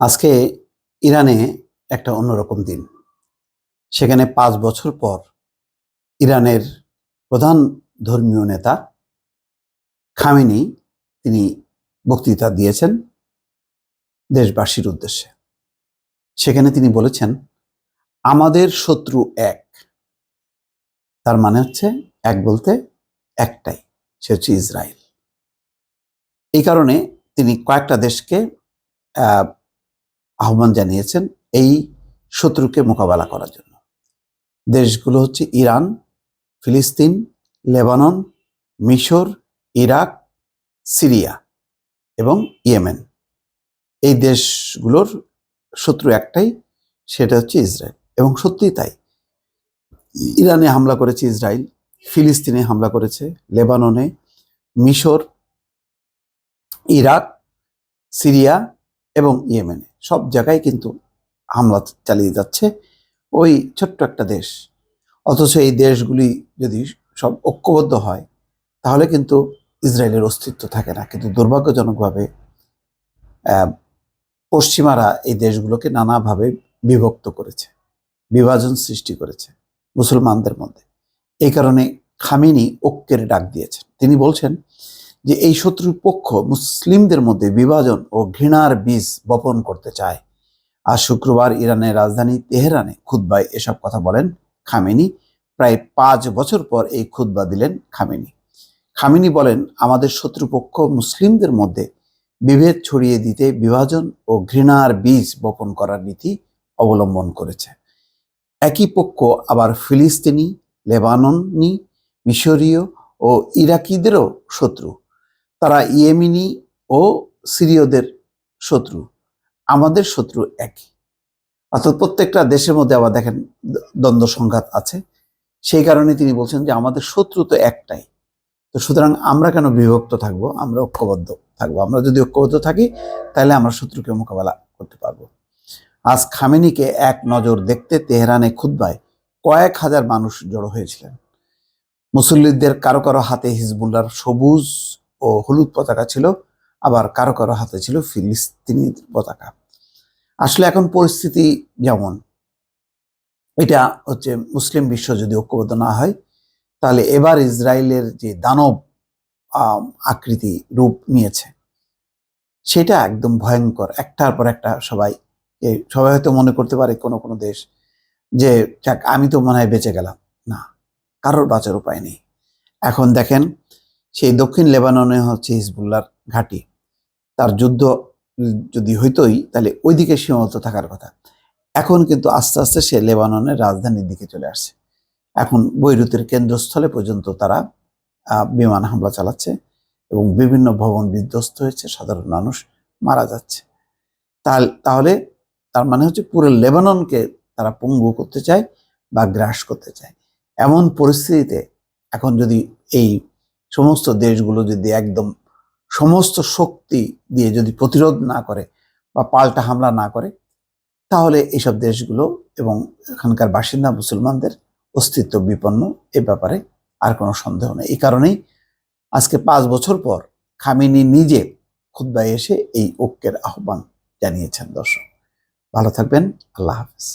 আজকে ইরানে একটা অন্যরকম দিন। সেখানে ৫ বছর পর ইরানের প্রধান ধর্মীয় নেতা খামেনি তিনি বক্তৃতা দিয়েছেন দেশবাসীর উদ্দেশ্যে। সেখানে তিনি বলেছেন, আমাদের শত্রু এক। তার মানে হচ্ছে এক বলতে একটাই, সে হচ্ছে ইসরায়েল। এই কারণে তিনি কয়েকটা দেশকে আহ্বান জানিয়েছেন এই শত্রুকে মোকাবেলা করার জন্য। দেশগুলো হচ্ছে ইরান, ফিলিস্তিন, লেবানন, মিশর, ইরাক, সিরিয়া এবং ইয়েমেন। এই দেশগুলোর শত্রু একটাই, সেটা হচ্ছে ইসরায়েল। এবং সত্যিই তাই, ইরানে হামলা করেছে ইসরায়েল, ফিলিস্তিনে হামলা করেছে, লেবাননে, মিশর, ইরাক, সিরিয়া এবং ইয়েমেনে সব জায়গায় কিন্তু হামলা চালিয়ে যাচ্ছে ওই ছোট্ট একটা দেশ। অথচ এই দেশগুলি যদি সব ঐক্যবদ্ধ হয় তাহলে কিন্তু ইসরায়েলের অস্তিত্ব থাকে না। কিন্তু দুর্ভাগ্যজনকভাবে পশ্চিমারা এই দেশগুলোকে নানাভাবে বিভক্ত করেছে, বিভাজন সৃষ্টি করেছে মুসলমানদের মধ্যে। এই কারণে খামেনি ঐক্যের ডাক দিয়েছেন। তিনি বলছেন যে এই শত্রুর পক্ষ মুসলিমদের মধ্যে বিভাজন ও ঘৃণার বীজ বপন করতে চায়। আজ শুক্রবার ইরানের রাজধানী তেহরানে খুতবায় এসব কথা বলেন খামেনি। প্রায় ৫ বছর পর এই খুতবা দিলেন খামেনি। খামেনি বলেন, আমাদের শত্রুপক্ষ মুসলিমদের মধ্যে বিভেদ ছড়িয়ে দিতে বিভাজন ও ঘৃণার বীজ বপন করার নীতি অবলম্বন করেছে। একই পক্ষ আবার ফিলিস্তিনি, লেবাননি, মিশরীয় ও ইরাকিদেরও শত্রু। তারা ইয়েমেনি ও সিরীয়দের শত্রু। আমাদের শত্রু একই। অর্থাৎ প্রত্যেকটা দেশের মধ্যে আবার দেখেন দ্বন্দ্ব সংঘাত আছে। সেই কারণে তিনি বলছেন যে আমাদের শত্রু তো একটাই। তো সুতরাং আমরা কেন বিভক্ত থাকবো? আমরা ঐক্যবদ্ধ থাকবো। আমরা যদি ঐক্যবদ্ধ থাকি তাহলে আমরা শত্রুকে মোকাবেলা করতে পারবো। আজ খামেনিকে এক নজর দেখতে তেহরানে খুতবায় কয়েক হাজার মানুষ জড়ো হয়েছিলেন। মুসল্লিদের কারো কারো হাতে হিজবুল্লাহর সবুজ ও হলুদ পতাকা ছিল, আবার কারো কারো হাতে ছিল ফিলিস্তিনি পতাকা। আসলে এখন পরিস্থিতি যেমন, এটা হচ্ছে মুসলিম বিশ্ব যদি ঐক্যবদ্ধ না হয় তাহলে এবার ইসরায়েলের যে দানব আকৃতি রূপ নিয়েছে সেটা একদম ভয়ঙ্কর। একটার পর একটা সবাই হয়তো মনে করতে পারে কোনো কোনো দেশ যে যাক আমি তো মনে হয় বেঁচে গেলাম। না, কারোর বাঁচার উপায় নেই। এখন দেখেন, সেই দক্ষিণ লেবাননে হচ্ছে হিজবুল্লাহর ঘাঁটি। তার যুদ্ধ যদি হইতোই তাহলে ওইদিকে সীমাবদ্ধ থাকার কথা। এখন কিন্তু আস্তে আস্তে সে লেবাননের রাজধানীর দিকে চলে আসছে। এখন বৈরুতের কেন্দ্রস্থলে পর্যন্ত তারা বিমান হামলা চালাচ্ছে এবং বিভিন্ন ভবন বিধ্বস্ত হয়েছে, সাধারণ মানুষ মারা যাচ্ছে। তাহলে তার মানে হচ্ছে পুরো লেবাননকে তারা পঙ্গু করতে চায় বা গ্রাস করতে চায়। এমন পরিস্থিতিতে এখন যদি এই সমস্ত দেশগুলো যদি একদম সমস্ত শক্তি দিয়ে যদি প্রতিরোধ না করে বা পাল্টা হামলা না করে, তাহলে এইসব দেশগুলো এবং এখানকার বাসিন্দা মুসলমানদের অস্তিত্ব বিপন্ন। এ ব্যাপারে আর কোনো সন্দেহ নেই। এই কারণেই আজকে ৫ বছর পর খামেনি নিজে খুতবায় এসে এই ঐক্যের আহ্বান জানিয়েছেন। দর্শক ভালো থাকবেন। আল্লাহ হাফেজ।